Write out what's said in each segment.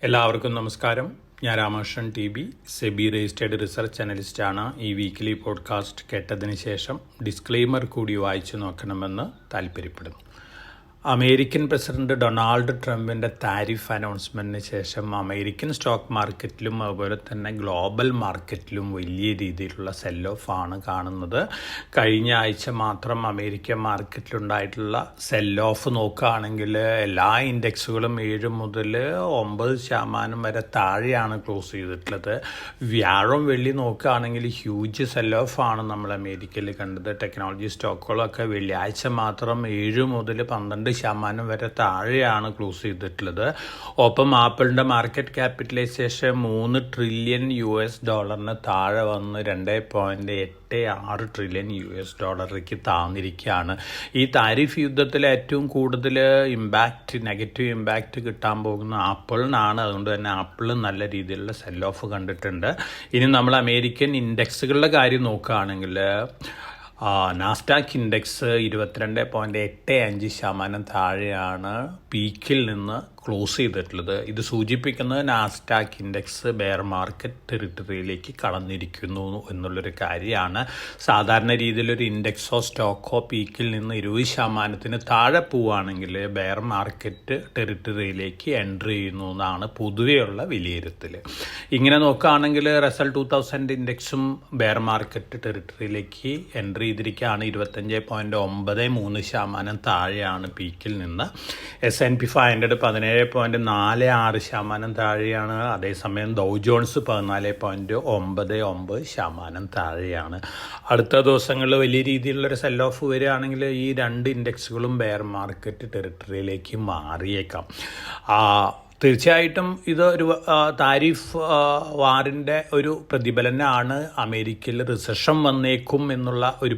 എല്ലാവർക്കും നമസ്കാരം. ഞാൻ Ramakrishnan TB, SEBI registered research അനലിസ്റ്റാണ്. ഈ വീക്കിലി പോഡ്കാസ്റ്റ് കേട്ടതിന് ശേഷം ഡിസ്ക്ലെയിമർ കൂടി വായിച്ചു നോക്കണമെന്ന് താല്പര്യപ്പെടുന്നു. അമേരിക്കൻ പ്രസിഡന്റ് ഡൊണാൾഡ് ട്രംപിൻ്റെ താരിഫ് അനൗൺസ്മെൻറ്റിന് ശേഷം അമേരിക്കൻ സ്റ്റോക്ക് മാർക്കറ്റിലും അതുപോലെ തന്നെ ഗ്ലോബൽ മാർക്കറ്റിലും വലിയ രീതിയിലുള്ള സെൽ ഓഫ് ആണ് കാണുന്നത്. കഴിഞ്ഞ ആഴ്ച മാത്രം അമേരിക്കൻ മാർക്കറ്റിലുണ്ടായിട്ടുള്ള സെൽ ഓഫ് നോക്കുകയാണെങ്കിൽ എല്ലാ ഇൻഡെക്സുകളും 7 മുതൽ 9% വരെ താഴെയാണ് ക്ലോസ് ചെയ്തിട്ടുള്ളത്. വ്യാഴം വെള്ളി നോക്കുകയാണെങ്കിൽ ഹ്യൂജ് സെൽ ഓഫ് ആണ് നമ്മൾ അമേരിക്കയിൽ കണ്ടത്. ടെക്നോളജി സ്റ്റോക്കുകളൊക്കെ വെള്ളിയാഴ്ച മാത്രം 7 മുതൽ 12% വരെ താഴെയാണ് ക്ലോസ് ചെയ്തിട്ടുള്ളത്. ഒപ്പം ആപ്പിളിൻ്റെ മാർക്കറ്റ് ക്യാപിറ്റലൈസേഷൻ $3 ട്രില്യൺ താഴെ വന്ന് $2.86 ട്രില്യൺ താഴ്ന്നിരിക്കുകയാണ്. ഈ താരിഫ് യുദ്ധത്തിൽ ഏറ്റവും കൂടുതൽ നെഗറ്റീവ് ഇമ്പാക്റ്റ് കിട്ടാൻ പോകുന്ന ആപ്പിളിനാണ്. അതുകൊണ്ട് തന്നെ ആപ്പിൾ നല്ല രീതിയിലുള്ള സെൽ ഓഫ് കണ്ടിട്ടുണ്ട്. ഇനി നമ്മൾ അമേരിക്കൻ ഇൻഡെക്സുകളുടെ കാര്യം നോക്കുകയാണെങ്കിൽ നാസ്ഡാക്ക് ഇൻഡെക്സ് 22.85% താഴെയാണ് പീക്കിൽ നിന്ന് ക്ലോസ് ചെയ്തിട്ടുള്ളത്. ഇത് സൂചിപ്പിക്കുന്നത് നാസ്ഡാക്ക് ഇൻഡെക്സ് ബെയർ മാർക്കറ്റ് ടെറിട്ടറിയിലേക്ക് കടന്നിരിക്കുന്നു എന്നുള്ളൊരു കാര്യമാണ്. സാധാരണ രീതിയിലൊരു ഇൻഡെക്സോ സ്റ്റോക്കോ പീക്കിൽ നിന്ന് 20% താഴെ പോവുകയാണെങ്കിൽ ബെയർ മാർക്കറ്റ് ടെറിട്ടറിയിലേക്ക് എൻട്രി ചെയ്യുന്നു എന്നാണ് പൊതുവെയുള്ള വിലയിരുത്തൽ. ഇങ്ങനെ നോക്കുകയാണെങ്കിൽ റസൽ 2000 ഇൻഡെക്സും ബെയർ മാർക്കറ്റ് ടെറിട്ടറിയിലേക്ക് എൻട്രി ചെയ്തിരിക്കുകയാണ്. 25.93% താഴെയാണ് പീക്കിൽ നിന്ന്. S&P 500 17.46% താഴെയാണ്. അതേസമയം ഡൗ ജോൺസ് 14.99% താഴെയാണ്. അടുത്ത ദിവസങ്ങളിൽ വലിയ രീതിയിലുള്ളൊരു സെൽ ഓഫ് വരികയാണെങ്കിൽ ഈ രണ്ട് ഇൻഡെക്സുകളും ബെയർ മാർക്കറ്റ് ടെറിട്ടറിയിലേക്ക് മാറിയേക്കാം. തീർച്ചയായിട്ടും ഇതൊരു താരിഫ് വാറിൻ്റെ ഒരു പ്രതിഫലനമാണ്. അമേരിക്കയിൽ റിസഷൻ വന്നേക്കും എന്നുള്ള ഒരു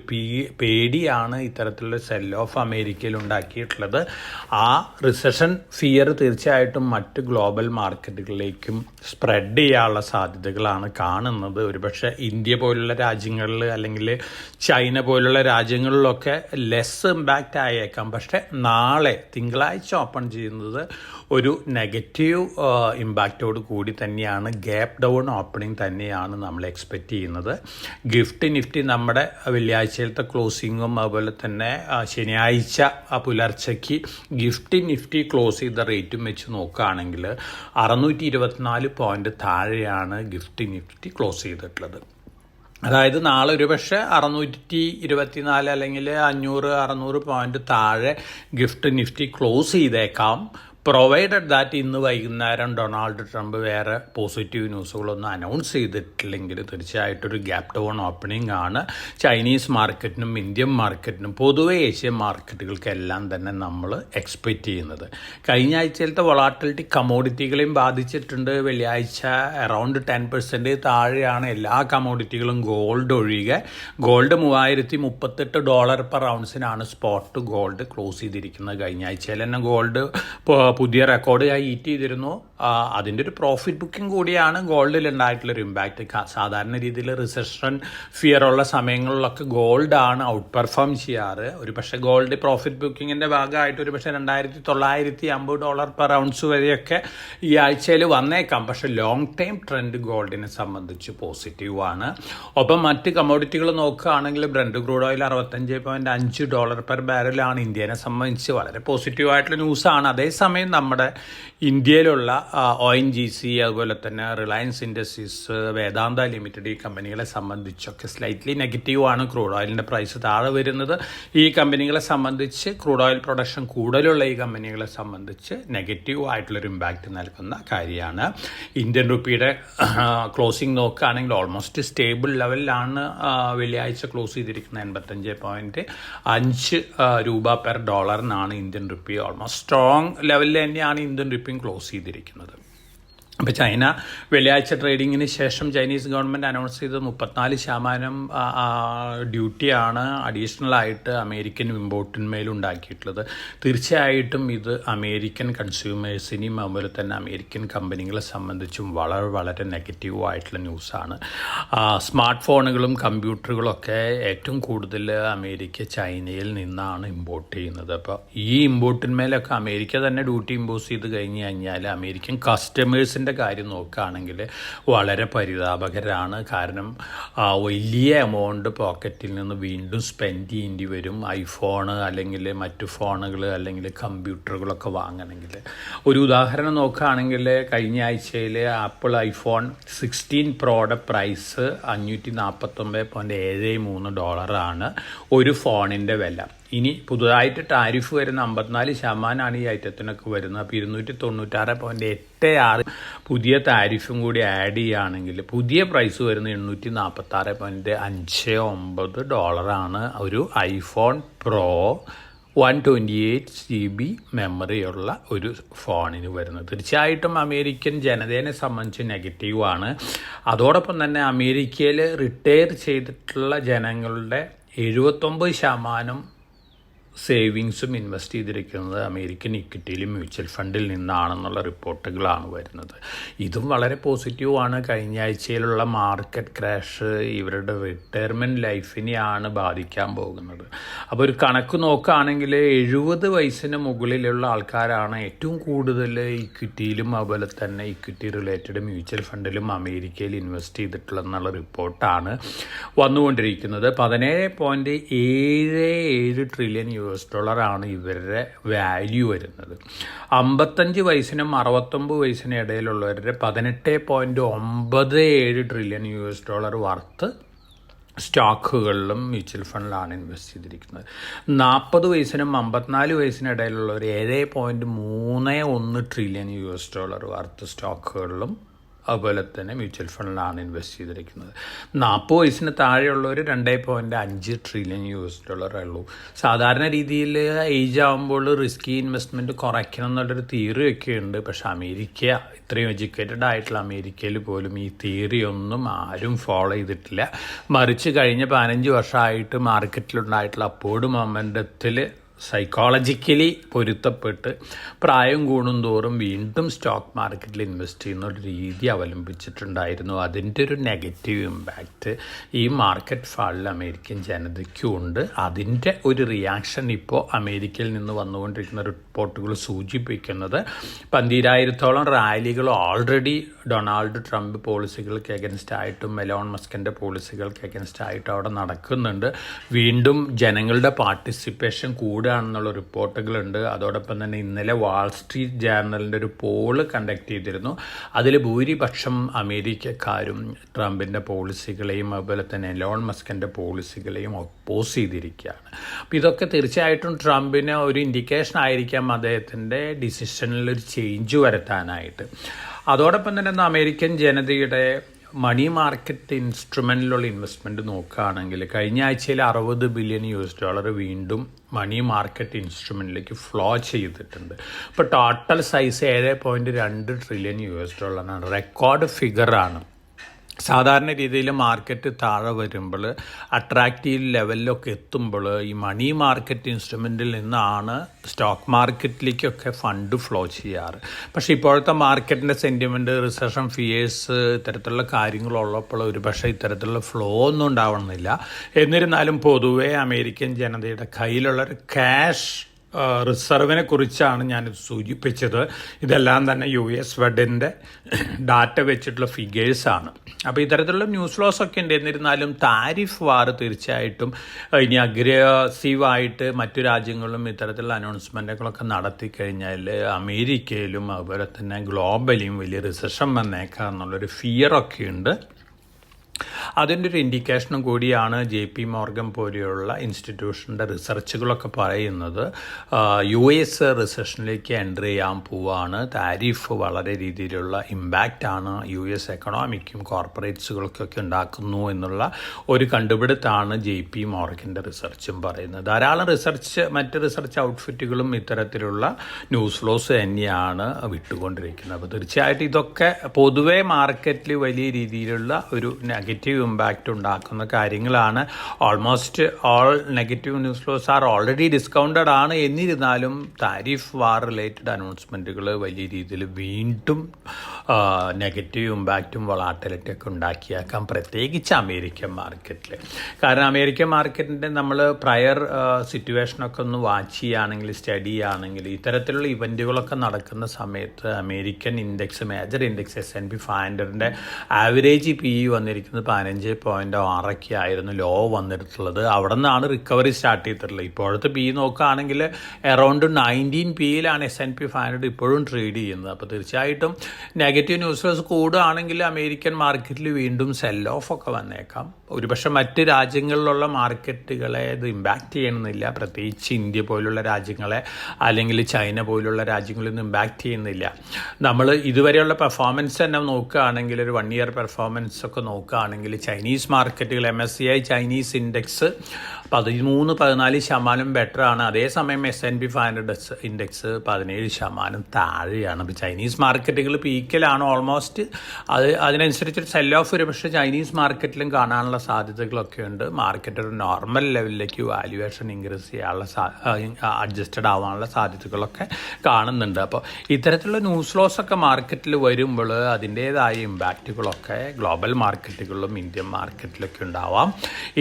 പേടിയാണ് ഇത്തരത്തിലുള്ള സെൽ ഓഫ് അമേരിക്കയിൽ ഉണ്ടാക്കിയിട്ടുള്ളത്. ആ റിസഷൻ ഫിയർ തീർച്ചയായിട്ടും മറ്റ് ഗ്ലോബൽ മാർക്കറ്റുകളിലേക്കും സ്പ്രെഡ് ചെയ്യാനുള്ള സാധ്യതകളാണ് കാണുന്നത്. ഒരുപക്ഷെ ഇന്ത്യ പോലുള്ള രാജ്യങ്ങളിൽ അല്ലെങ്കിൽ ചൈന പോലുള്ള രാജ്യങ്ങളിലൊക്കെ ലെസ് ഇമ്പാക്റ്റ് ആയേക്കാം. പക്ഷേ നാളെ തിങ്കളാഴ്ച ഓപ്പൺ ചെയ്യുന്നത് ഒരു നെഗറ്റീവ് ഇമ്പാക്റ്റോട് കൂടി തന്നെയാണ്. ഗ്യാപ്പ് ഡൗൺ ഓപ്പണിംഗ് തന്നെയാണ് നമ്മൾ എക്സ്പെക്റ്റ് ചെയ്യുന്നത്. നിഫ്റ്റി നമ്മുടെ വെള്ളിയാഴ്ചയിലത്തെ ക്ലോസിങ്ങും അതുപോലെ തന്നെ ശനിയാഴ്ച പുലർച്ചയ്ക്ക് നിഫ്റ്റി ക്ലോസ് ചെയ്ത റേറ്റും വെച്ച് നോക്കുകയാണെങ്കിൽ 624 പോയിന്റ് താഴെയാണ് നിഫ്റ്റി ക്ലോസ് ചെയ്തിട്ടുള്ളത്. അതായത് നാളെ ഒരുപക്ഷെ 624 അല്ലെങ്കിൽ 500-600 പോയിന്റ് താഴെ നിഫ്റ്റി ക്ലോസ് ചെയ്തേക്കാം. പ്രൊവൈഡഡ് ദാറ്റ് ഇന്ന് വൈകുന്നേരം ഡൊണാൾഡ് ട്രംപ് വേറെ പോസിറ്റീവ് ന്യൂസുകളൊന്നും അനൗൺസ് ചെയ്തിട്ടില്ലെങ്കിൽ തീർച്ചയായിട്ടൊരു ഗ്യാപ്പ് ഡൗൺ ഓപ്പണിംഗ് ആണ് ചൈനീസ് മാർക്കറ്റിനും ഇന്ത്യൻ മാർക്കറ്റിനും പൊതുവെ ഏഷ്യൻ മാർക്കറ്റുകൾക്കെല്ലാം തന്നെ നമ്മൾ എക്സ്പെക്റ്റ് ചെയ്യുന്നത്. കഴിഞ്ഞ ആഴ്ചയിലത്തെ വൊളാറ്റിലിറ്റി കമോഡിറ്റികളെയും ബാധിച്ചിട്ടുണ്ട്. വെള്ളിയാഴ്ച അറൗണ്ട് 10% താഴെയാണ് എല്ലാ കമോഡിറ്റികളും ഗോൾഡ് ഒഴികെ. ഗോൾഡ് $3038 പെർ ഔൺസിനാണ് സ്പോട്ട് ഗോൾഡ് ക്ലോസ് ചെയ്തിരിക്കുന്നത്. കഴിഞ്ഞ ആഴ്ചയിൽ തന്നെ ഗോൾഡ് പുതിയ റെക്കോർഡ് ഹീറ്റ് ചെയ്തിരുന്നു. അതിൻ്റെ ഒരു പ്രോഫിറ്റ് ബുക്കിംഗ് കൂടിയാണ് ഗോൾഡിൽ ഉണ്ടായിട്ടുള്ളൊരു ഇമ്പാക്റ്റ്. സാധാരണ രീതിയിൽ റിസഷൻ ഫിയർ ഉള്ള സമയങ്ങളിലൊക്കെ ഗോൾഡാണ് ഔട്ട് പെർഫോം ചെയ്യാറ്. ഒരു പക്ഷേ ഗോൾഡ് പ്രോഫിറ്റ് ബുക്കിങ്ങിൻ്റെ ഭാഗമായിട്ട് ഒരു പക്ഷേ $2950 പെർ ഔൺസ് വരെയൊക്കെ ഈ ആഴ്ചയിൽ വന്നേക്കാം. പക്ഷേ ലോങ് ടൈം ട്രെൻഡ് ഗോൾഡിനെ സംബന്ധിച്ച് പോസിറ്റീവാണ്. ഒപ്പം മറ്റ് കമോഡിറ്റികൾ നോക്കുകയാണെങ്കിൽ ബ്രന്റ് ക്രൂഡ് ഓയിൽ $65.5 പെർ ബാരലാണ്. ഇന്ത്യനെ സംബന്ധിച്ച് വളരെ പോസിറ്റീവായിട്ടുള്ള ന്യൂസാണ്. അതേസമയം നമ്മുടെ ഇന്ത്യയിലുള്ള ONGC അതുപോലെ തന്നെ റിലയൻസ് ഇൻഡസ്ട്രീസ്, വേദാന്ത ലിമിറ്റഡ് ഈ കമ്പനികളെ സംബന്ധിച്ചൊക്കെ സ്ലൈറ്റ്ലി നെഗറ്റീവാണ്. ക്രൂഡ് ഓയിലിൻ്റെ പ്രൈസ് താഴെ വരുന്നത് ഈ കമ്പനികളെ സംബന്ധിച്ച്, ക്രൂഡ് ഓയിൽ പ്രൊഡക്ഷൻ കൂടുതലുള്ള ഈ കമ്പനികളെ സംബന്ധിച്ച് നെഗറ്റീവ് ആയിട്ടുള്ളൊരു ഇമ്പാക്റ്റ് നൽകുന്ന കാര്യമാണ്. ഇന്ത്യൻ റുപ്പിയുടെ ക്ലോസിംഗ് നോക്കുകയാണെങ്കിൽ ഓൾമോസ്റ്റ് സ്റ്റേബിൾ ലെവലിലാണ് വെള്ളിയാഴ്ച ക്ലോസ് ചെയ്തിരിക്കുന്നത്. 85.5 രൂപ പെർ ഡോളറിനാണ് ഇന്ത്യൻ റുപ്പി. ഓൾമോസ്റ്റ് സ്ട്രോങ് ലെവലിൽ തന്നെയാണ് ഇന്ത്യൻ റുപ്പിയും ക്ലോസ് ചെയ്തിരിക്കുന്നത്. അപ്പോൾ ചൈന വെള്ളിയാഴ്ച ട്രേഡിങ്ങിന് ശേഷം ചൈനീസ് ഗവൺമെൻറ് അനൗൺസ് ചെയ്ത് 34% ഡ്യൂട്ടിയാണ് അഡീഷണലായിട്ട് അമേരിക്കൻ ഇമ്പോർട്ടിന്മേൽ ഉണ്ടാക്കിയിട്ടുള്ളത്. തീർച്ചയായിട്ടും ഇത് അമേരിക്കൻ കൺസ്യൂമേഴ്സിനെയും അതുപോലെ തന്നെ അമേരിക്കൻ കമ്പനികളെ സംബന്ധിച്ചും വളരെ വളരെ നെഗറ്റീവായിട്ടുള്ള ന്യൂസാണ്. സ്മാർട്ട് ഫോണുകളും കമ്പ്യൂട്ടറുകളൊക്കെ ഏറ്റവും കൂടുതൽ അമേരിക്ക ചൈനയിൽ നിന്നാണ് ഇമ്പോർട്ട് ചെയ്യുന്നത്. അപ്പോൾ ഈ ഇമ്പോർട്ടിന്മേലൊക്കെ അമേരിക്ക തന്നെ ഡ്യൂട്ടി ഇമ്പോസ് ചെയ്ത് കഴിഞ്ഞ് കഴിഞ്ഞാൽ അമേരിക്കൻ കസ്റ്റമേഴ്സിൻ്റെ കാര്യം നോക്കുകയാണെങ്കിൽ വളരെ പരിതാപകരമാണ്. കാരണം വലിയ എമൗണ്ട് പോക്കറ്റിൽ നിന്ന് വീണ്ടും സ്പെൻഡ് ചെയ്യേണ്ടി വരും. ഐഫോൺ അല്ലെങ്കിൽ മറ്റു ഫോണുകൾ അല്ലെങ്കിൽ കമ്പ്യൂട്ടറുകളൊക്കെ വാങ്ങണമെങ്കിൽ. ഒരു ഉദാഹരണം നോക്കുകയാണെങ്കിൽ കഴിഞ്ഞ ആഴ്ചയിൽ ആപ്പിൾ ഐഫോൺ 16 പ്രോയുടെ പ്രൈസ് $549.73 ഒരു ഫോണിൻ്റെ വില. ഇനി പുതുതായിട്ട് ടാരിഫ് വരുന്ന 54% ഈ ഐറ്റത്തിനൊക്കെ വരുന്നത്. അപ്പോൾ 296.86 പുതിയ താരിഫും കൂടി ആഡ് ചെയ്യുകയാണെങ്കിൽ പുതിയ പ്രൈസ് വരുന്നത് $856.59 ഒരു ഐഫോൺ പ്രോ 128GB മെമ്മറിയുള്ള ഒരു ഫോണിന് വരുന്നത്. തീർച്ചയായിട്ടും അമേരിക്കൻ ജനതയെ സംബന്ധിച്ച് നെഗറ്റീവാണ്. അതോടൊപ്പം തന്നെ അമേരിക്കയിൽ റിട്ടയർ ചെയ്തിട്ടുള്ള ജനങ്ങളുടെ 79% സേവിങ്സും ഇൻവെസ്റ്റ് ചെയ്തിരിക്കുന്നത് അമേരിക്കൻ ഇക്വിറ്റിയിലും മ്യൂച്വൽ ഫണ്ടിൽ നിന്നാണെന്നുള്ള റിപ്പോർട്ടുകളാണ് വരുന്നത്. ഇതും വളരെ പോസിറ്റീവാണ്. കഴിഞ്ഞ ആഴ്ചയിലുള്ള മാർക്കറ്റ് ക്രാഷ് ഇവരുടെ റിട്ടയർമെൻറ്റ് ലൈഫിനെയാണ് ബാധിക്കാൻ പോകുന്നത്. അപ്പോൾ ഒരു കണക്ക് നോക്കുകയാണെങ്കിൽ 70 വയസ്സിന് മുകളിലുള്ള ആൾക്കാരാണ് ഏറ്റവും കൂടുതൽ ഇക്വിറ്റിയിലും അതുപോലെ തന്നെ ഇക്വിറ്റി റിലേറ്റഡ് മ്യൂച്വൽ ഫണ്ടിലും അമേരിക്കയിൽ ഇൻവെസ്റ്റ് ചെയ്തിട്ടുള്ളതെന്നുള്ള റിപ്പോർട്ടാണ് വന്നുകൊണ്ടിരിക്കുന്നത്. 17.77 ട്രില്യൺ $ആണ് ഇവരുടെ വാല്യൂ വരുന്നത്. 55 വയസ്സിനും 69 വയസ്സിനും ഇടയിലുള്ളവരുടെ 18.97 ട്രില്യൺ വർത്ത് സ്റ്റോക്കുകളിലും മ്യൂച്വൽ ഫണ്ടിലാണ് ഇൻവെസ്റ്റ് ചെയ്തിരിക്കുന്നത്. 40 വയസ്സിനും 54 വയസ്സിനും ഇടയിലുള്ളവർ 7.31 ട്രില്യൺ വർത്ത് സ്റ്റോക്കുകളിലും അതുപോലെ തന്നെ മ്യൂച്വൽ ഫണ്ടിലാണ് ഇൻവെസ്റ്റ് ചെയ്തിരിക്കുന്നത്. 40 വയസ്സിന് താഴെയുള്ളവർ 2.5 ട്രില്യൺ ഉള്ളൂ. സാധാരണ രീതിയിൽ ഏജ് ആകുമ്പോൾ റിസ്കി ഇൻവെസ്റ്റ്മെൻറ്റ് കുറയ്ക്കണം എന്നുള്ളൊരു തിയറിയൊക്കെ ഉണ്ട്. പക്ഷേ അമേരിക്ക ഇത്രയും എഡ്യൂക്കേറ്റഡ് ആയിട്ടുള്ള അമേരിക്കയിൽ പോലും ഈ തിയറി ഒന്നും ആരും ഫോളോ ചെയ്തിട്ടില്ല. മറിച്ച് കഴിഞ്ഞ 15 വർഷമായിട്ട് മാർക്കറ്റിലുണ്ടായിട്ടുള്ള അപ്വേർഡ് മൊമെൻ്റത്തിൽ സൈക്കോളജിക്കലി പൊരുത്തപ്പെട്ട് പ്രായം കൂടുന്തോറും വീണ്ടും സ്റ്റോക്ക് മാർക്കറ്റിൽ ഇൻവെസ്റ്റ് ചെയ്യുന്ന ഒരു രീതി അവലംബിച്ചിട്ടുണ്ടായിരുന്നു. അതിൻ്റെ ഒരു നെഗറ്റീവ് ഇമ്പാക്റ്റ് ഈ മാർക്കറ്റ് ഫാളിൽ അമേരിക്കൻ ജനതയ്ക്കും ഉണ്ട്. അതിൻ്റെ ഒരു റിയാക്ഷൻ ഇപ്പോൾ അമേരിക്കയിൽ നിന്ന് വന്നുകൊണ്ടിരിക്കുന്ന റിപ്പോർട്ടുകൾ സൂചിപ്പിക്കുന്നത് 12,000-ഓളം റാലികൾ ഓൾറെഡി ഡൊണാൾഡ് ട്രംപ് പോളിസികൾക്ക് എഗൻസ്റ്റ് ആയിട്ടും എലോൺ മസ്കിൻ്റെ പോളിസികൾക്ക് എഗൻസ്റ്റ് ആയിട്ടും അവിടെ നടക്കുന്നുണ്ട്. വീണ്ടും ജനങ്ങളുടെ പാർട്ടിസിപ്പേഷൻ കൂടുകയാണെന്നുള്ള റിപ്പോർട്ടുകളുണ്ട്. അതോടൊപ്പം തന്നെ ഇന്നലെ വാൾ സ്ട്രീറ്റ് ജേർണലിൻ്റെ ഒരു പോള് കണ്ടക്ട് ചെയ്തിരുന്നു. അതിൽ ഭൂരിപക്ഷം അമേരിക്കക്കാരും ട്രംപിൻ്റെ പോളിസികളെയും അതുപോലെ തന്നെ എലോൺ മസ്കിൻ്റെ പോളിസികളെയും ഒപ്പോസ് ചെയ്തിരിക്കുകയാണ്. അപ്പോൾ ഇതൊക്കെ തീർച്ചയായിട്ടും ട്രംപിന് ഒരു ഇൻഡിക്കേഷൻ ആയിരിക്കാം അദ്ദേഹത്തിൻ്റെ ഡിസിഷനിലൊരു ചേഞ്ച് വരുത്താനായിട്ട്. അതോടൊപ്പം തന്നെ അമേരിക്കൻ ജനതയുടെ മണി മാർക്കറ്റ് ഇൻസ്ട്രുമെൻറ്റിലുള്ള ഇൻവെസ്റ്റ്മെൻറ്റ് നോക്കുകയാണെങ്കിൽ കഴിഞ്ഞ ആഴ്ചയിൽ $60 ബില്യൺ വീണ്ടും മണി മാർക്കറ്റ് ഇൻസ്ട്രുമെൻറ്റിലേക്ക് ഫ്ലോ ചെയ്തിട്ടുണ്ട്. ഇപ്പോൾ ടോട്ടൽ സൈസ് $7.2 ട്രില്യൺ ആണ്. റെക്കോർഡ് ഫിഗറാണ്. സാധാരണ രീതിയിൽ മാർക്കറ്റ് താഴെ വരുമ്പോൾ അട്രാക്റ്റീവ് ലെവലിലൊക്കെ എത്തുമ്പോൾ ഈ മണി മാർക്കറ്റ് ഇൻസ്ട്രുമെൻറ്റിൽ നിന്നാണ് സ്റ്റോക്ക് മാർക്കറ്റിലേക്കൊക്കെ ഫണ്ട് ഫ്ലോ ചെയ്യാറ്. പക്ഷേ ഇപ്പോഴത്തെ മാർക്കറ്റിൻ്റെ സെൻറ്റിമെൻറ്റ്, റിസഷൻ ഫിയേഴ്സ്, ഇത്തരത്തിലുള്ള കാര്യങ്ങളുള്ളപ്പോൾ ഒരു പക്ഷേ ഇത്തരത്തിലുള്ള ഫ്ലോ ഒന്നും ഉണ്ടാവണമെന്നില്ല. എന്നിരുന്നാലും പൊതുവേ അമേരിക്കൻ ജനതയുടെ കയ്യിലുള്ളൊരു ക്യാഷ് റിസർവിനെ കുറിച്ചാണ് ഞാനിത് സൂചിപ്പിച്ചത്. ഇതെല്ലാം തന്നെ US ഫെഡിൻ്റെ ഡാറ്റ വെച്ചിട്ടുള്ള ഫിഗേഴ്സാണ്. അപ്പോൾ ഇത്തരത്തിലുള്ള ന്യൂസ് ഫ്ലോസ് ഒക്കെ ഉണ്ട്. എന്നിരുന്നാലും താരിഫ് വാർ തീർച്ചയായിട്ടും ഇനി അഗ്രസീവായിട്ട് മറ്റു രാജ്യങ്ങളിലും ഇത്തരത്തിലുള്ള അനൗൺസ്മെൻറ്റുകളൊക്കെ നടത്തിക്കഴിഞ്ഞാൽ അമേരിക്കയിലും അതുപോലെ തന്നെ ഗ്ലോബലിയും വലിയ റിസഷൻ വന്നേക്കാം എന്നുള്ളൊരു ഫിയറൊക്കെ ഉണ്ട്. അതിൻ്റെ ഒരു ഇൻഡിക്കേഷനും കൂടിയാണ് JP മോർഗൻ പോലെയുള്ള ഇൻസ്റ്റിറ്റ്യൂഷൻ്റെ റിസർച്ചുകളൊക്കെ പറയുന്നത്. US റിസഷനിലേക്ക് എൻ്റർ ചെയ്യാൻ പോവാണ്. താരിഫ് വളരെ രീതിയിലുള്ള ഇമ്പാക്റ്റാണ് US എക്കണോമിക്കും കോർപ്പറേറ്റ്സുകൾക്കൊക്കെ ഉണ്ടാക്കുന്നു എന്നുള്ള ഒരു കണ്ടുപിടുത്താണ് JP മോർഗൻ്റെ റിസർച്ചും പറയുന്നത്. ധാരാളം മറ്റ് റിസർച്ച് ഔട്ട്ഫിറ്റുകളും ഇത്തരത്തിലുള്ള ന്യൂസ് ഫ്ലോസ് തന്നെയാണ് വിട്ടുകൊണ്ടിരിക്കുന്നത്. അപ്പോൾ തീർച്ചയായിട്ടും ഇതൊക്കെ പൊതുവേ മാർക്കറ്റിൽ വലിയ രീതിയിലുള്ള ഒരു നെഗറ്റീവ് ഇമ്പാക്റ്റ് ഉണ്ടാക്കുന്ന കാര്യങ്ങളാണ്. Almost all negative news flows are already discounted ആണ്. എന്നിരുന്നാലും താരിഫ് വാർ റിലേറ്റഡ് അനൗൺസ്മെൻറ്റുകൾ വലിയ രീതിയിൽ വീണ്ടും നെഗറ്റീവ് ഇമ്പാക്റ്റും വളാറ്റിലിറ്റി ഒക്കെ ഉണ്ടാക്കിയേക്കാം, പ്രത്യേകിച്ച് അമേരിക്കൻ മാർക്കറ്റിൽ. കാരണം അമേരിക്കൻ മാർക്കറ്റിൻ്റെ നമ്മൾ പ്രയർ സിറ്റുവേഷനൊക്കെ ഒന്ന് വാച്ച് ചെയ്യുകയാണെങ്കിൽ, സ്റ്റഡി ചെയ്യുകയാണെങ്കിൽ, ഇത്തരത്തിലുള്ള ഇവൻറ്റുകളൊക്കെ നടക്കുന്ന സമയത്ത് American index, major index S&P 500ൻ്റെ ആവറേജ് PE വന്നിരിക്കുന്നത് 15.6 ആയിരുന്നു ലോ വന്നിട്ടുള്ളത്. അവിടെ നിന്നാണ് റിക്കവറി സ്റ്റാർട്ട് ചെയ്തിട്ടുള്ളത്. ഇപ്പോഴത്തെ PE നോക്കുകയാണെങ്കിൽ അറൗണ്ട് 19 PEയിലാണ് S&P 500 ഇപ്പോഴും ട്രേഡ് ചെയ്യുന്നത്. അപ്പോൾ തീർച്ചയായിട്ടും നെഗറ്റീവ് ന്യൂസ് കൂടുകയാണെങ്കിൽ അമേരിക്കൻ മാർക്കറ്റിൽ വീണ്ടും സെൽ ഓഫ് ഒക്കെ വന്നേക്കാം. ഒരുപക്ഷെ മറ്റ് രാജ്യങ്ങളിലുള്ള മാർക്കറ്റുകളെ ഇത് ഇമ്പാക്റ്റ് ചെയ്യണമെന്നില്ല, പ്രത്യേകിച്ച് ഇന്ത്യ പോലുള്ള രാജ്യങ്ങളെ അല്ലെങ്കിൽ ചൈന പോലുള്ള രാജ്യങ്ങളൊന്നും ഇമ്പാക്റ്റ് ചെയ്യുന്നില്ല. നമ്മൾ ഇതുവരെയുള്ള പെർഫോമൻസ് തന്നെ നോക്കുകയാണെങ്കിൽ, ഒരു 1 ഇയർ പെർഫോമൻസ് ഒക്കെ നോക്കുകയാണെങ്കിൽ ചൈനീസ് മാർക്കറ്റുകൾ MSCI ചൈനീസ് ഇൻഡെക്സ് 13-14% ബെറ്ററാണ്. അതേസമയം S&P 500 ഇൻഡെക്സ് 17% താഴെയാണ്. അപ്പോൾ ചൈനീസ് മാർക്കറ്റുകൾ പീക്കിലാണ് ഓൾമോസ്റ്റ്. അതിനനുസരിച്ചൊരു സെൽ ഓഫ് ഒരു പക്ഷേ ചൈനീസ് മാർക്കറ്റിലും കാണാനുള്ള സാധ്യതകളൊക്കെ ഉണ്ട്. മാർക്കറ്റ് ഒരു നോർമൽ ലെവലിലേക്ക് വാല്യുവേഷൻ ഇൻക്രീസ് ചെയ്യാനുള്ള അഡ്ജസ്റ്റഡ് ആവാനുള്ള സാധ്യതകളൊക്കെ കാണുന്നുണ്ട്. അപ്പോൾ ഇത്തരത്തിലുള്ള ന്യൂസ് ഫ്ലോസ് ഒക്കെ മാർക്കറ്റിൽ വരുമ്പോൾ അതിൻ്റേതായ ഇമ്പാക്റ്റുകളൊക്കെ ഗ്ലോബൽ മാർക്കറ്റുകളിലും ഇന്ത്യൻ മാർക്കറ്റിലൊക്കെ ഉണ്ടാവാം.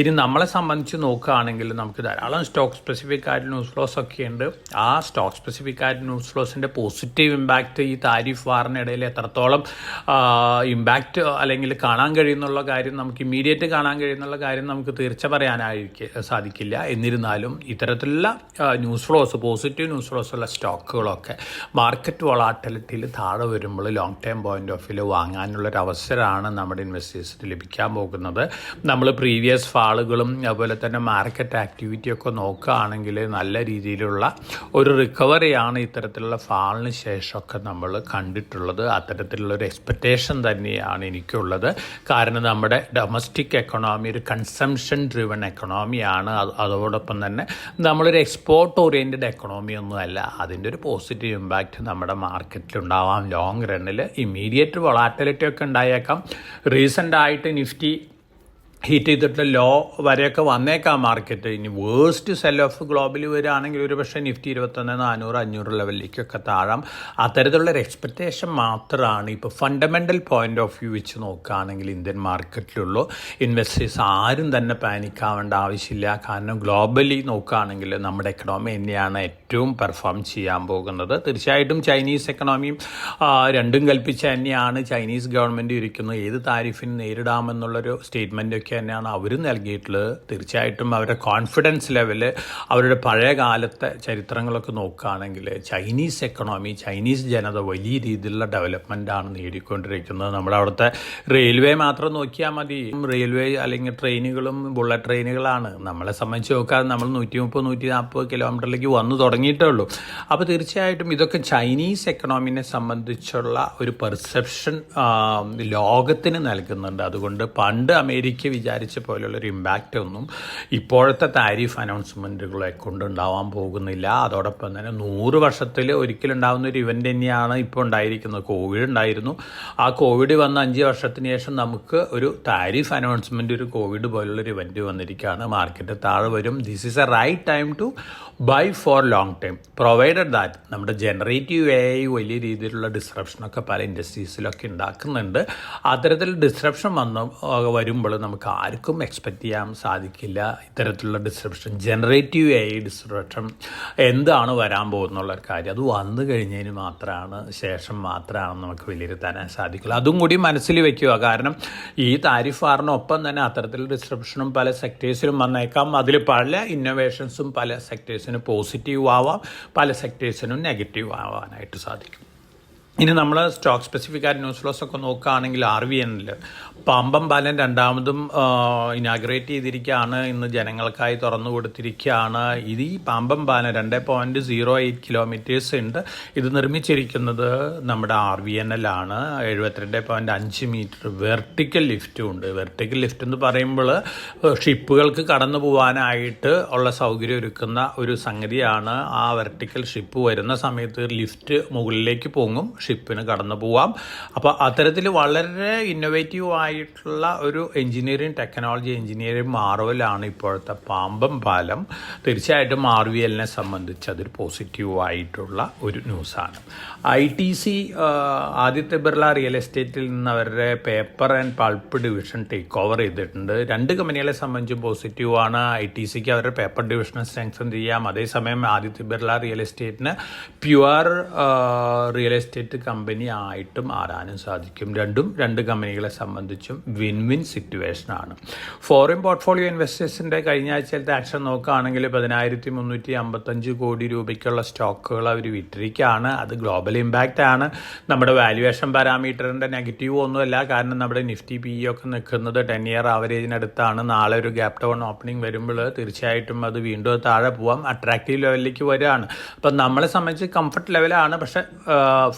ഇനി നമ്മളെ സംബന്ധിച്ച് നോക്കുകയാണെങ്കിൽ നമുക്ക് ധാരാളം സ്റ്റോക്ക് സ്പെസിഫിക് ആയിട്ട് ന്യൂസ് ഫ്ലോസ് ഒക്കെ ഉണ്ട്. ആ സ്റ്റോക്ക് സ്പെസിഫിക് ആയിട്ട് ന്യൂസ് ഫ്ലോസിൻ്റെ പോസിറ്റീവ് ഇമ്പാക്റ്റ് ഈ താരിഫ് വാറിനിടയിൽ എത്രത്തോളം ഇമ്പാക്റ്റ് അല്ലെങ്കിൽ കാണാൻ കഴിയുന്നുള്ള കാര്യം, നമുക്ക് ഇമ്മീഡിയറ്റ് കാണാൻ കഴിയുന്നുള്ള കാര്യം നമുക്ക് തീർച്ച സാധിക്കില്ല. എന്നിരുന്നാലും ഇത്തരത്തിലുള്ള news flows, positive news flows ഉള്ള സ്റ്റോക്കുകളൊക്കെ മാർക്കറ്റ് വൊളാറ്റിലിറ്റിയിൽ താഴെ വരുമ്പോൾ long term point of view വാങ്ങാനുള്ളൊരു അവസരമാണ് നമ്മുടെ ഇൻവെസ്റ്റേഴ്സിന് ലഭിക്കാൻ പോകുന്നത്. നമ്മൾ പ്രീവിയസ് ഫാളുകളും അതുപോലെ തന്നെ മാർക്കറ്റ് ആക്ടിവിറ്റിയൊക്കെ നോക്കുകയാണെങ്കിൽ നല്ല രീതിയിലുള്ള ഒരു റിക്കവറിയാണ് ഇത്തരത്തിലുള്ള ഫാളിന് ശേഷമൊക്കെ നമ്മൾ കണ്ടിട്ടുള്ളത്. അത്തരത്തിലുള്ള ഒരു എക്സ്പെക്റ്റേഷൻ തന്നെയാണ് എനിക്കുള്ളത്. കാരണം നമ്മുടെ ഡൊമസ്റ്റിക് എക്കണോമി ഒരു കൺസംഷൻ ഡ്രിവൺ എക്കണോമിയാണ്. അതോടൊപ്പം തന്നെ നമ്മളൊരു എക്സ്പോർട്ട് ഓറിയൻറ്റഡ് എക്കണോമി ഒന്നുമല്ല. അതിൻ്റെ ഒരു പോസിറ്റീവ് ഇമ്പാക്റ്റ് നമ്മുടെ മാർക്കറ്റിലുണ്ടാവാം ലോങ് റണ്ണിൽ. ഇമ്മീഡിയറ്റ് വൊളാറ്റിലിറ്റി ഒക്കെ ഉണ്ടായേക്കാം. റീസെൻ്റായിട്ട് നിഫ്റ്റി ഹീറ്റ് ചെയ്തിട്ട് ലോ വരെയൊക്കെ വന്നേക്കാം മാർക്കറ്റ്. ഇനി വേഴ്സ്റ്റ് സെൽ ഓഫ് ഗ്ലോബലി വരികയാണെങ്കിൽ ഒരു പക്ഷേ നിഫ്റ്റി 21,400-500 ലെവലിലേക്കൊക്കെ താഴാം. അത്തരത്തിലുള്ളൊരു എക്സ്പെക്റ്റേഷൻ മാത്രമാണ് ഇപ്പോൾ ഫണ്ടമെൻ്റൽ പോയിന്റ് ഓഫ് വ്യൂ വെച്ച് നോക്കുകയാണെങ്കിൽ ഇന്ത്യൻ മാർക്കറ്റിലുള്ളൂ. ഇൻവെസ്റ്റേഴ്സ് ആരും തന്നെ പാനിക്കാവേണ്ട ആവശ്യമില്ല. കാരണം ഗ്ലോബലി നോക്കുകയാണെങ്കിൽ നമ്മുടെ എക്കണോമി തന്നെയാണ് ഏറ്റവും പെർഫോം ചെയ്യാൻ പോകുന്നത്. തീർച്ചയായിട്ടും ചൈനീസ് എക്കണോമിയും രണ്ടും കൽപ്പിച്ച് തന്നെയാണ് ചൈനീസ് ഗവൺമെൻറ് ഇരിക്കുന്നത്. ഏത് താരിഫിന് നേരിടാമെന്നുള്ളൊരു സ്റ്റേറ്റ്മെൻറ്റൊക്കെ തന്നെയാണ് അവരും നൽകിയിട്ടുള്ളത്. തീർച്ചയായിട്ടും അവരുടെ കോൺഫിഡൻസ് ലെവല്, അവരുടെ പഴയ കാലത്തെ ചരിത്രങ്ങളൊക്കെ നോക്കുകയാണെങ്കിൽ ചൈനീസ് എക്കണോമി, ചൈനീസ് ജനത വലിയ രീതിയിലുള്ള ഡെവലപ്മെൻറ്റാണ് നേടിക്കൊണ്ടിരിക്കുന്നത്. നമ്മുടെ അവിടുത്തെ റെയിൽവേ മാത്രം നോക്കിയാൽ മതി. റെയിൽവേ അല്ലെങ്കിൽ ട്രെയിനുകളും ബുള്ളറ്റ് ട്രെയിനുകളാണ്. നമ്മളെ സംബന്ധിച്ച് നോക്കാതെ നമ്മൾ 130-140 കിലോമീറ്ററിലേക്ക് വന്നു തുടങ്ങിയിട്ടേ ഉള്ളൂ. അപ്പോൾ തീർച്ചയായിട്ടും ഇതൊക്കെ ചൈനീസ് എക്കണോമിനെ സംബന്ധിച്ചുള്ള ഒരു പെർസെപ്ഷൻ ലോകത്തിന് നൽകുന്നുണ്ട്. അതുകൊണ്ട് പണ്ട് അമേരിക്ക വിചാരിച്ച പോലുള്ളൊരു ഇമ്പാക്റ്റ് ഒന്നും ഇപ്പോഴത്തെ താരിഫ് അനൗൺസ്മെൻറ്റുകളെ കൊണ്ടുണ്ടാവാൻ പോകുന്നില്ല. അതോടൊപ്പം തന്നെ 100 വർഷത്തിൽ ഒരിക്കലുണ്ടാകുന്ന ഒരു ഇവൻ്റ് തന്നെയാണ് ഇപ്പോൾ ഉണ്ടായിരിക്കുന്നത്. കോവിഡ് ഉണ്ടായിരുന്നു. ആ കോവിഡ് വന്ന 5 വർഷത്തിന് ശേഷം നമുക്ക് ഒരു താരിഫ് അനൗൺസ്മെൻറ്റ്, ഒരു കോവിഡ് പോലുള്ളൊരു ഇവൻ്റ് വന്നിരിക്കുകയാണ്. മാർക്കറ്റ് താഴെ വരും. This is a right time to buy for long time, provided that നമ്മുടെ ജനറേറ്റീവ് AI വലിയ രീതിയിലുള്ള ഡിസ്റപ്ഷനൊക്കെ പല ഇൻഡസ്ട്രീസിലൊക്കെ ഉണ്ടാക്കുന്നുണ്ട്. അത്തരത്തിൽ ഡിസ്റപ്ഷൻ വരുമ്പോൾ നമുക്ക് ആർക്കും എക്സ്പെക്റ്റ് ചെയ്യാൻ സാധിക്കില്ല ഇത്തരത്തിലുള്ള ഡിസ്റപ്ഷൻ. ജനറേറ്റീവ് AI ഡിസ്റപ്ഷൻ എന്താണ് വരാൻ പോകുന്നുള്ള കാര്യം, അത് വന്നു കഴിഞ്ഞതിന് ശേഷം മാത്രമാണ് നമുക്ക് വിലയിരുത്താൻ സാധിക്കുള്ളൂ. അതും കൂടി മനസ്സിൽ വയ്ക്കുക. കാരണം ഈ താരിഫ് വാറിനൊപ്പം തന്നെ അത്തരത്തിലുള്ള ഡിസ്റപ്ഷനും പല സെക്ടേഴ്സിലും വന്നേക്കാം. അതിൽ പല ഇന്നോവേഷൻസും പല സെക്ടേഴ്സിന് പോസിറ്റീവ് ആവാം, പല സെക്ടേഴ്സിനും നെഗറ്റീവ് ആവാനായിട്ട് സാധിക്കും. ഇനി നമ്മൾ സ്റ്റോക്ക് സ്പെസിഫിക് ആയിട്ട് ന്യൂസ് ഫ്ലോസ് ഒക്കെ നോക്കുകയാണെങ്കിൽ RVNL പാമ്പം പാലം രണ്ടാമതും ഇനാഗ്രേറ്റ് ചെയ്തിരിക്കുകയാണ്. ഇന്ന് ജനങ്ങൾക്കായി തുറന്നു കൊടുത്തിരിക്കുകയാണ്. ഇത് ഈ പാമ്പം പാലം 2.08 കിലോമീറ്റേഴ്സ് ഉണ്ട്. ഇത് നിർമ്മിച്ചിരിക്കുന്നത് നമ്മുടെ RVNL ആണ്. 72.5 മീറ്റർ വെർട്ടിക്കൽ ലിഫ്റ്റും ഉണ്ട്. വെർട്ടിക്കൽ ലിഫ്റ്റ് എന്ന് പറയുമ്പോൾ ഷിപ്പുകൾക്ക് കടന്നു പോകാനായിട്ട് ഉള്ള സൗകര്യം ഒരുക്കുന്ന ഒരു സംഗതിയാണ്. ആ വെർട്ടിക്കൽ ഷിപ്പ് വരുന്ന സമയത്ത് ലിഫ്റ്റ് മുകളിലേക്ക് പൊങ്ങും, ഷിപ്പിന് കടന്നു പോവാം. അപ്പോൾ അത്തരത്തിൽ വളരെ ഇന്നോവേറ്റീവ് ആയിട്ടുള്ള ഒരു എഞ്ചിനീയറിംഗ് മാർവലാണ് ഇപ്പോഴത്തെ പാമ്പം പാലം. തീർച്ചയായിട്ടും RVNLനെ സംബന്ധിച്ച് അതൊരു പോസിറ്റീവായിട്ടുള്ള ഒരു ന്യൂസാണ്. ITC ആദിത്യ ബിർള റിയൽ എസ്റ്റേറ്റിൽ നിന്ന് അവരുടെ paper and pulp division take over ചെയ്തിട്ടുണ്ട്. 2 കമ്പനികളെ സംബന്ധിച്ച് പോസിറ്റീവാണ്. ITCക്ക് അവരുടെ പേപ്പർ ഡിവിഷനെ സ്ട്രെങ്തൻ ചെയ്യാം. അതേസമയം ആദിത്യ ബിർള റിയൽ എസ്റ്റേറ്റിന് പ്യുവർ റിയൽ എസ്റ്റേറ്റ് കമ്പനി ആയിട്ടും മാറാനും സാധിക്കും. 2 കമ്പനികളെ സംബന്ധിച്ചും വിൻ വിൻ സിറ്റുവേഷനാണ്. ഫോറിൻ പോർട്ട്ഫോളിയോ ഇൻവെസ്റ്റേഴ്സിൻ്റെ കഴിഞ്ഞ ആഴ്ചയിലത്തെ ആക്ഷൻ നോക്കുകയാണെങ്കിൽ 10,355 കോടി രൂപയ്ക്കുള്ള സ്റ്റോക്കുകൾ അവർ വിറ്റിരിക്കുകയാണ്. അത് ഗ്ലോബൽ ഇമ്പാക്റ്റ് ആണ്. നമ്മുടെ വാല്യുവേഷൻ പാരാമീറ്ററിൻ്റെ നെഗറ്റീവ് ഒന്നുമല്ല. കാരണം നമ്മുടെ നിഫ്റ്റി PE ഒക്കെ നിൽക്കുന്നത് 10 ഇയർ ആവറേജിനടുത്താണ്. നാളെ ഒരു ഗ്യാപ് ഡൗൺ ഓപ്പണിംഗ് വരുമ്പോൾ തീർച്ചയായിട്ടും അത് വീണ്ടും താഴെ പോവാം, അട്രാക്റ്റീവ് ലെവലിലേക്ക് വരികയാണ്. അപ്പം നമ്മളെ സംബന്ധിച്ച് കംഫർട്ട് ലെവലാണ്. പക്ഷേ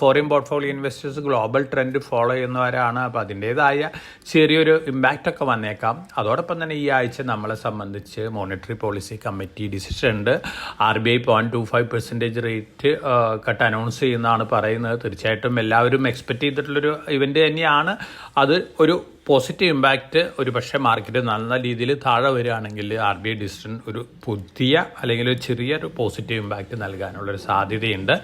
foreign portfolio investors global trend follow ചെയ്യുന്നവരാണ്. അപ്പോൾ അതിൻ്റേതായ ചെറിയൊരു ഇമ്പാക്റ്റ് ഒക്കെ വന്നേക്കാം. അതോടൊപ്പം തന്നെ ഈ ആഴ്ച നമ്മളെ സംബന്ധിച്ച് മോണിറ്ററി പോളിസി കമ്മിറ്റി ഡിസിഷൻ ഉണ്ട്. RBI 0.25% റേറ്റ് കട്ട് അനൗൺസ് ചെയ്യുന്നതാണ് പറയുന്നത്. തീർച്ചയായിട്ടും എല്ലാവരും എക്സ്പെക്റ്റ് ചെയ്തിട്ടുള്ളൊരു ഇവൻ്റ് തന്നെയാണ്. അത് ഒരു പോസിറ്റീവ് ഇമ്പാക്റ്റ് ഒരു പക്ഷേ മാർക്കറ്റ് നല്ല രീതിയിൽ താഴെ വരികയാണെങ്കിൽ RBI ഡിസിഷൻ ഒരു പുതിയ അല്ലെങ്കിൽ ഒരു ചെറിയൊരു പോസിറ്റീവ് ഇമ്പാക്റ്റ് നൽകാനുള്ളൊരു സാധ്യതയുണ്ട്.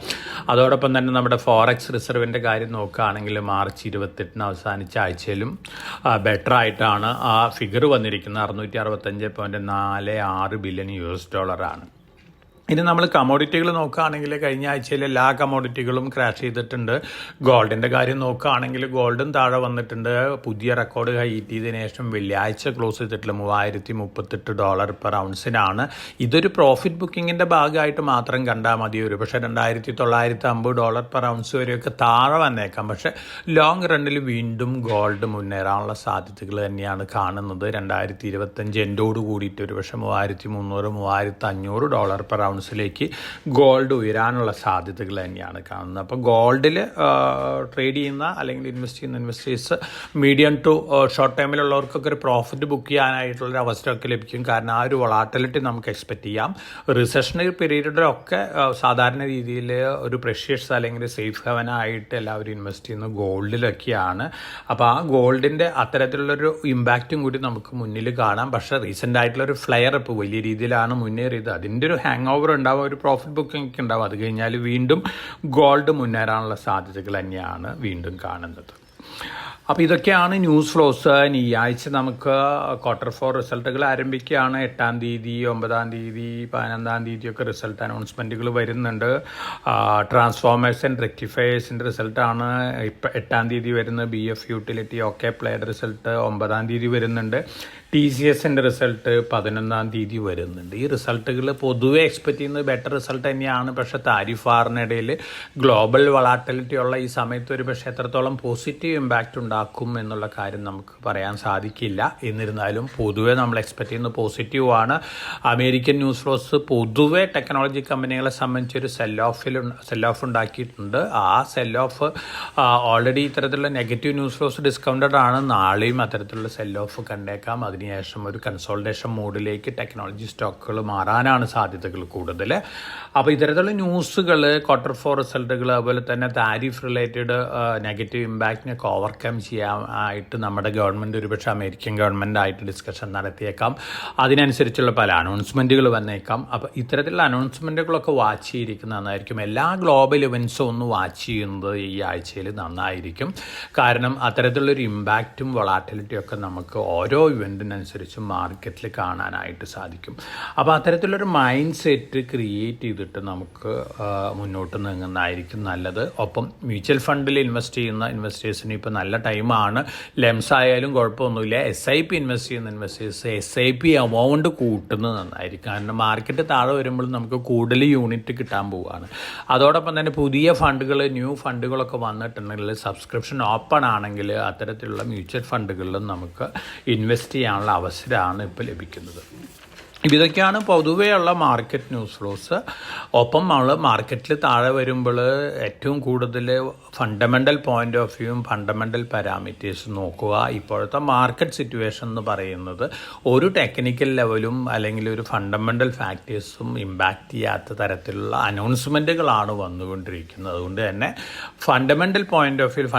അതോടൊപ്പം തന്നെ നമ്മുടെ ഫോറക്സ് റിസർവിൻ്റെ കാര്യം നോക്കുകയാണെങ്കിൽ മാർച്ച് 28 അവസാനിച്ച ആഴ്ചയിലും ബെറ്റർ ആയിട്ടാണ് ആ ഫിഗർ വന്നിരിക്കുന്നത്. 665.46 ബില്യൺ US$. ഇനി നമ്മൾ കമോഡിറ്റികൾ നോക്കുകയാണെങ്കിൽ കഴിഞ്ഞ ആഴ്ചയിൽ എല്ലാ കമോഡിറ്റികളും ക്രാഷ് ചെയ്തിട്ടുണ്ട്. ഗോൾഡിൻ്റെ കാര്യം നോക്കുകയാണെങ്കിൽ ഗോൾഡും താഴെ വന്നിട്ടുണ്ട്. പുതിയ റെക്കോർഡ് ഹൈ ചെയ്തതിനു ശേഷം വെള്ളിയാഴ്ച ക്ലോസ് ചെയ്തിട്ടുള്ള $3038 പെർ ഔൺസിനാണ്. ഇതൊരു പ്രോഫിറ്റ് ബുക്കിങ്ങിൻ്റെ ഭാഗമായിട്ട് മാത്രം കണ്ടാൽ മതി. ഒരു പക്ഷേ $2,950 പെർ ഔൺസ് വരെയൊക്കെ താഴെ വന്നേക്കാം. പക്ഷേ ലോങ് റണ്ണിൽ വീണ്ടും ഗോൾഡ് മുന്നേറാനുള്ള സാധ്യതകൾ തന്നെയാണ് കാണുന്നത്. 2025 എൻഡോട് കൂടിയിട്ട് ഒരു പക്ഷേ $3,300-$3,500 പെർ ഔൺസിലേക്ക് ഗോൾഡ് ഉയരാനുള്ള സാധ്യതകൾ തന്നെയാണ് കാണുന്നത്. അപ്പോൾ ഗോൾഡിൽ ട്രേഡ് ചെയ്യുന്ന അല്ലെങ്കിൽ ഇൻവെസ്റ്റ് ചെയ്യുന്ന ഇൻവെസ്റ്റേഴ്സ് മീഡിയം ടു ഷോർട്ട് ടൈമിലുള്ളവർക്കൊക്കെ ഒരു പ്രോഫിറ്റ് ബുക്ക് ചെയ്യാനായിട്ടുള്ളൊരു അവസരമൊക്കെ ലഭിക്കും. കാരണം ആ ഒരു വൊളാറ്റിലിറ്റി നമുക്ക് എക്സ്പെക്റ്റ് ചെയ്യാം. റിസഷണറി പീരീഡിലൊക്കെ സാധാരണ രീതിയിൽ ഒരു പ്രഷ്യസ് അല്ലെങ്കിൽ സേഫ് ഹെവനായിട്ട് എല്ലാവരും ഇൻവെസ്റ്റ് ചെയ്യുന്നത് ഗോൾഡിലൊക്കെയാണ്. അപ്പോൾ ആ ഗോൾഡിൻ്റെ അത്തരത്തിലുള്ളൊരു ഇമ്പാക്റ്റും കൂടി നമുക്ക് മുന്നിൽ കാണാം. പക്ഷേ റീസെൻ്റ് ആയിട്ടുള്ളൊരു ഫ്ലെയർ ഇപ്പോൾ വലിയ രീതിയിലാണ് മുന്നേറിയത്. അതിൻ്റെ ഒരു ഹാങ് ഓവർ ഉണ്ടാവും, ഒരു പ്രോഫിറ്റ് ബുക്കിംഗ് ഒക്കെ ഉണ്ടാവും. അത് കഴിഞ്ഞാൽ വീണ്ടും ഗോൾഡ് മുന്നേറാനുള്ള സാധ്യതകൾ തന്നെയാണ് വീണ്ടും കാണുന്നത്. അപ്പോൾ ഇതൊക്കെയാണ് ന്യൂസ് ഫ്ലോസ്. ഈ ആഴ്ച നമുക്ക് Q4 റിസൾട്ടുകൾ ആരംഭിക്കുകയാണ്. 8-ാം തീയതി, 9-ാം തീയതി, 15-ാം തീയതിയൊക്കെ റിസൾട്ട് അനൗൺസ്മെൻറ്റുകൾ വരുന്നുണ്ട്. ട്രാൻസ്ഫോമേഴ്സ് ആൻഡ് റെക്ടിഫയേഴ്സിൻ്റെ റിസൾട്ടാണ് ഇപ്പം 8-ാം തീയതി വരുന്നത്. BF യൂട്ടിലിറ്റി ഓക്കെ പ്ലേയുടെ റിസൾട്ട് 9-ാം തീയതി വരുന്നുണ്ട്. TCSൻ്റെ റിസൾട്ട് 11-ാം തീയതി വരുന്നുണ്ട്. ഈ റിസൾട്ടുകൾ പൊതുവെ എക്സ്പെക്റ്റ് ചെയ്യുന്നത് ബെറ്റർ റിസൾട്ട് തന്നെയാണ്. പക്ഷേ താരിഫ് വാറിനിടയിൽ ഗ്ലോബൽ വളാറ്റിലിറ്റി ഉള്ള ഈ സമയത്ത് ഒരു പക്ഷേ എത്രത്തോളം പോസിറ്റീവ് ഇമ്പാക്റ്റ് ഉണ്ടാക്കും എന്നുള്ള കാര്യം നമുക്ക് പറയാൻ സാധിക്കില്ല. എന്നിരുന്നാലും പൊതുവെ നമ്മൾ എക്സ്പെക്റ്റ് ചെയ്യുന്നത് പോസിറ്റീവാണ്. അമേരിക്കൻ ന്യൂസ് ഫ്ലോസ് പൊതുവെ ടെക്നോളജി കമ്പനികളെ സംബന്ധിച്ചൊരു സെൽ ഓഫ് ഉണ്ടാക്കിയിട്ടുണ്ട്. ആ സെൽ ഓഫ് ഓൾറെഡി ഇത്തരത്തിലുള്ള നെഗറ്റീവ് ന്യൂസ് ഫ്ലോസ് ഡിസ്കൗണ്ടഡ് ആണ്. നാളെയും അത്തരത്തിലുള്ള സെൽ ഓഫ് കണ്ടേക്കാം. അതിനുശേഷം ഒരു കൺസോൾട്ടേഷൻ മോഡിലേക്ക് ടെക്നോളജി സ്റ്റോക്കുകൾ മാറാനാണ് സാധ്യതകൾ കൂടുതൽ. അപ്പോൾ ഇത്തരത്തിലുള്ള ന്യൂസുകൾ, Q4 റിസൾട്ടുകൾ, അതുപോലെ തന്നെ താരിഫ് റിലേറ്റഡ് നെഗറ്റീവ് ഇമ്പാക്റ്റിനൊക്കെ ഓവർകം ചെയ്യാനായിട്ട് നമ്മുടെ ഗവൺമെൻറ് ഒരുപക്ഷെ അമേരിക്കൻ ഗവൺമെൻറ്റായിട്ട് ഡിസ്കഷൻ നടത്തിയേക്കാം. അതിനനുസരിച്ചുള്ള പല അനൗൺസ്മെൻറ്റുകൾ വന്നേക്കാം. അപ്പോൾ ഇത്തരത്തിലുള്ള അനൗൺസ്മെൻറ്റുകളൊക്കെ വാച്ച് ചെയ്തിരിക്കുന്നത് നന്നായിരിക്കും. എല്ലാ ഗ്ലോബൽ ഇവൻസും ഒന്ന് വാച്ച് ചെയ്യുന്നത് ഈ ആഴ്ചയിൽ നന്നായിരിക്കും. കാരണം അത്തരത്തിലുള്ളൊരു ഇമ്പാക്റ്റും വൊളാറ്റിലിറ്റിയും ഒക്കെ നമുക്ക് ഓരോ ഇവൻറ്റിനനുസരിച്ച് മാർക്കറ്റിൽ കാണാനായിട്ട് സാധിക്കും. അപ്പോൾ അത്തരത്തിലുള്ളൊരു മൈൻഡ് സെറ്റ് ക്രിയേറ്റ് ചെയ്തിട്ട് നമുക്ക് മുന്നോട്ട് നീങ്ങുന്നതായിരിക്കും നല്ലത്. ഒപ്പം മ്യൂച്വൽ ഫണ്ടിൽ ഇൻവെസ്റ്റ് ചെയ്യുന്ന ഇൻവെസ്റ്റേഴ്സിന് ഇപ്പോൾ നല്ല ടൈമാണ്. ലെംസ് ആയാലും കുഴപ്പമൊന്നുമില്ല. SIP ഇൻവെസ്റ്റ് ചെയ്യുന്ന ഇൻവെസ്റ്റേഴ്സ് SIP എമൗണ്ട് കൂട്ടുന്നത് നന്നായിരിക്കും. കാരണം മാർക്കറ്റ് താഴെ വരുമ്പോൾ നമുക്ക് കൂടുതൽ യൂണിറ്റ് കിട്ടാൻ പോവുകയാണ്. അതോടൊപ്പം തന്നെ പുതിയ ഫണ്ടുകൾ, ന്യൂ ഫണ്ടുകളൊക്കെ വന്നിട്ടുണ്ടെങ്കിൽ സബ്സ്ക്രിപ്ഷൻ ഓപ്പൺ ആണെങ്കിൽ അത്തരത്തിലുള്ള മ്യൂച്വൽ ഫണ്ടുകളിലും നമുക്ക് ഇൻവെസ്റ്റ് ചെയ്യാനുള്ള അവസരമാണ് ഇപ്പോൾ ലഭിക്കുന്നത്. ഇതൊക്കെയാണ് പൊതുവെയുള്ള മാർക്കറ്റ് ന്യൂസ് ഫ്ലോസ്. ഒപ്പം നമ്മൾ മാർക്കറ്റിൽ താഴെ വരുമ്പോൾ ഏറ്റവും കൂടുതൽ ഫണ്ടമെൻ്റൽ പോയിൻ്റ് ഓഫ് വ്യൂവും ഫണ്ടമെൻ്റൽ പാരാമീറ്റേഴ്സ് നോക്കുക. ഇപ്പോഴത്തെ മാർക്കറ്റ് സിറ്റുവേഷൻ എന്ന് പറയുന്നത് ഒരു ടെക്നിക്കൽ ലെവലും അല്ലെങ്കിൽ ഒരു ഫണ്ടമെൻ്റൽ ഫാക്ടേഴ്സും ഇമ്പാക്റ്റ് ചെയ്യാത്ത തരത്തിലുള്ള അനൗൺസ്മെൻറ്റുകളാണ് വന്നുകൊണ്ടിരിക്കുന്നത്. അതുകൊണ്ട് തന്നെ fundamental point of view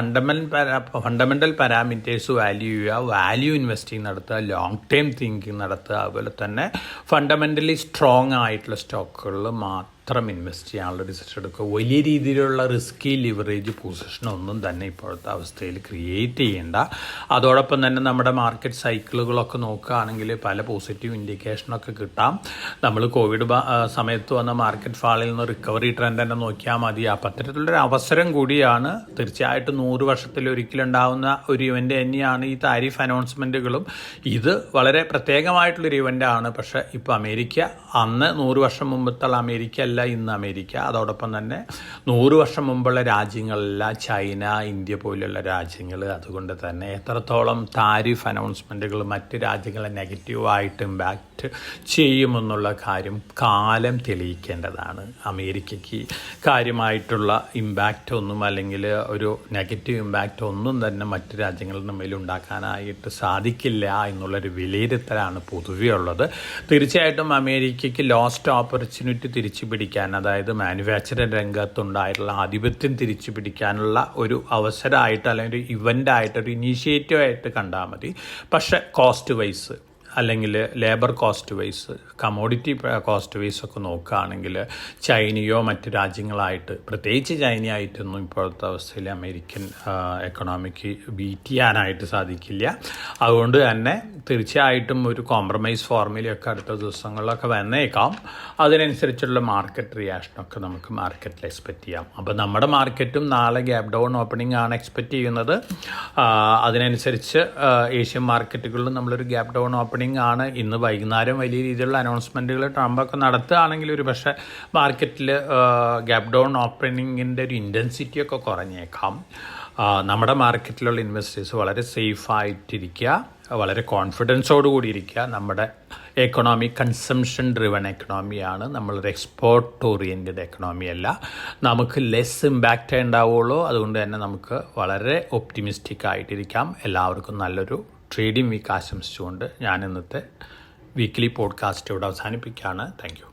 fundamental parameters value ചെയ്യുക, വാല്യൂ ഇൻവെസ്റ്റിംഗ് നടത്തുക, ലോങ് ടേം തിങ്കിങ് നടത്തുക. അതുപോലെ തന്നെ ഫണ്ടമെൻ്റലി സ്ട്രോങ് ആയിട്ടുള്ള സ്റ്റോക്കുകളിൽ മാത്രം ഇൻവെസ്റ്റ് ചെയ്യാനുള്ള ഡിസിഷൻ എടുക്കുക. വലിയ രീതിയിലുള്ള റിസ്കി ലിവറേജ് പൊസിഷനൊന്നും തന്നെ ഇപ്പോഴത്തെ അവസ്ഥയിൽ ക്രിയേറ്റ് ചെയ്യേണ്ട. അതോടൊപ്പം തന്നെ നമ്മുടെ മാർക്കറ്റ് സൈക്കിളുകളൊക്കെ നോക്കുകയാണെങ്കിൽ പല പോസിറ്റീവ് ഇൻഡിക്കേഷനൊക്കെ കിട്ടാം. നമ്മൾ കോവിഡ് സമയത്ത് വന്ന മാർക്കറ്റ് ഫാളിൽ നിന്ന് റിക്കവറി ട്രെൻഡ് തന്നെ നോക്കിയാൽ മതി. അപ്പം അത്തരത്തിലുള്ളൊരു അവസരം കൂടിയാണ്. തീർച്ചയായിട്ടും 100 വർഷത്തിലൊരിക്കലുണ്ടാവുന്ന ഒരു ഇവൻ്റ് തന്നെയാണ് ഈ താരിഫ് അനൗൺസ്മെൻറ്റുകളും. ഇത് വളരെ പ്രത്യേകമായിട്ടുള്ളൊരു ഇവൻ്റാണ്. പക്ഷേ ഇപ്പോൾ അമേരിക്ക അന്ന് 100 വർഷം മുമ്പത്തുള്ള അമേരിക്ക അല്ല ഇന്ന് അമേരിക്ക. അതോടൊപ്പം തന്നെ 100 വർഷം മുമ്പുള്ള രാജ്യങ്ങളല്ല ചൈന, ഇന്ത്യ പോലുള്ള രാജ്യങ്ങൾ. അതുകൊണ്ട് തന്നെ എത്രത്തോളം താരിഫ് അനൗൺസ്മെൻറ്റുകൾ മറ്റ് രാജ്യങ്ങളെ നെഗറ്റീവായിട്ട് ഇമ്പാക്റ്റ് ചെയ്യുമെന്നുള്ള കാര്യം കാലം തെളിയിക്കേണ്ടതാണ്. അമേരിക്കയ്ക്ക് കാര്യമായിട്ടുള്ള ഇമ്പാക്റ്റ് ഒന്നും അല്ലെങ്കിൽ ഒരു നെഗറ്റീവ് ഇമ്പാക്റ്റ് ഒന്നും തന്നെ മറ്റ് രാജ്യങ്ങളുടെ മേലുണ്ടാക്കാനായിട്ട് സാധിക്കില്ല എന്നുള്ളൊരു വിലയിരുത്തലാണ് പൊതുവെ ഉള്ളത്. തീർച്ചയായിട്ടും അമേരിക്കയ്ക്ക് ലോസ്റ്റ് ഓപ്പർച്യൂണിറ്റി തിരിച്ചു പിടിക്കാൻ, അതായത് മാനുഫാക്ചറിംഗ് രംഗത്തുണ്ടായിട്ടുള്ള ആധിപത്യം തിരിച്ചു പിടിക്കാനുള്ള ഒരു അവസരമായിട്ട് അല്ലെങ്കിൽ ഒരു ഇവൻ്റായിട്ട് ഒരു ഇനീഷ്യേറ്റീവായിട്ട് കണ്ടാൽ മതി. പക്ഷേ കോസ്റ്റ് വൈസ് അല്ലെങ്കിൽ labour cost vice, commodity cost vice ഒക്കെ നോക്കുകയാണെങ്കിൽ ചൈനയോ മറ്റ് രാജ്യങ്ങളായിട്ട്, പ്രത്യേകിച്ച് ചൈനയായിട്ടൊന്നും ഇപ്പോഴത്തെ അവസ്ഥയിൽ അമേരിക്കൻ എക്കണോമിക്ക് ബീറ്റ് ചെയ്യാനായിട്ട് സാധിക്കില്ല. അതുകൊണ്ട് തന്നെ തീർച്ചയായിട്ടും ഒരു കോംപ്രമൈസ് ഫോർമുലയൊക്കെ അടുത്ത ദിവസങ്ങളിലൊക്കെ വന്നേക്കാം. അതിനനുസരിച്ചുള്ള മാർക്കറ്റ് റിയാക്ഷനൊക്കെ നമുക്ക് മാർക്കറ്റിൽ എക്സ്പെക്റ്റ് ചെയ്യാം. അപ്പോൾ നമ്മുടെ മാർക്കറ്റും നാളെ ഗ്യാപ് ഡൗൺ ഓപ്പണിംഗ് ആണ് എക്സ്പെക്റ്റ് ചെയ്യുന്നത്. അതിനനുസരിച്ച് ഏഷ്യൻ മാർക്കറ്റുകളിലും നമ്മളൊരു ഗ്യാപ് ഡൗൺ ഓപ്പണിംഗ് ആണ്. ഇന്ന് വൈകുന്നേരം വലിയ രീതിയിലുള്ള അനൗൺസ്മെൻറ്റുകൾ ട്രംപൊക്കെ നടത്തുകയാണെങ്കിൽ ഒരു പക്ഷേ മാർക്കറ്റിൽ ഗ്യാപ് ഡൗൺ ഓപ്പണിങ്ങിൻ്റെ ഒരു ഇൻറ്റൻസിറ്റിയൊക്കെ കുറഞ്ഞേക്കാം. നമ്മുടെ മാർക്കറ്റിലുള്ള ഇൻവെസ്റ്റേഴ്സ് വളരെ സേഫായിട്ടിരിക്കുക, വളരെ കോൺഫിഡൻസോടുകൂടി ഇരിക്കുക. നമ്മുടെ എക്കണോമി കൺസംഷൻ ഡ്രിവൺ എക്കണോമിയാണ്. നമ്മളൊരു എക്സ്പോർട്ട് ഓറിയൻറ്റഡ് എക്കണോമി അല്ല. നമുക്ക് ലെസ് ഇമ്പാക്റ്റേ ഉണ്ടാവുള്ളൂ. അതുകൊണ്ട് തന്നെ നമുക്ക് വളരെ ഒപ്റ്റിമിസ്റ്റിക് ആയിട്ടിരിക്കാം. എല്ലാവർക്കും നല്ലൊരു ട്രേഡിംഗ് വീക്ക് ആശംസിച്ചുകൊണ്ട് ഞാൻ ഇന്നത്തെ വീക്ക്ലി പോഡ്കാസ്റ്റ് ഇവിടെ അവസാനിപ്പിക്കുകയാണ്. Thank you.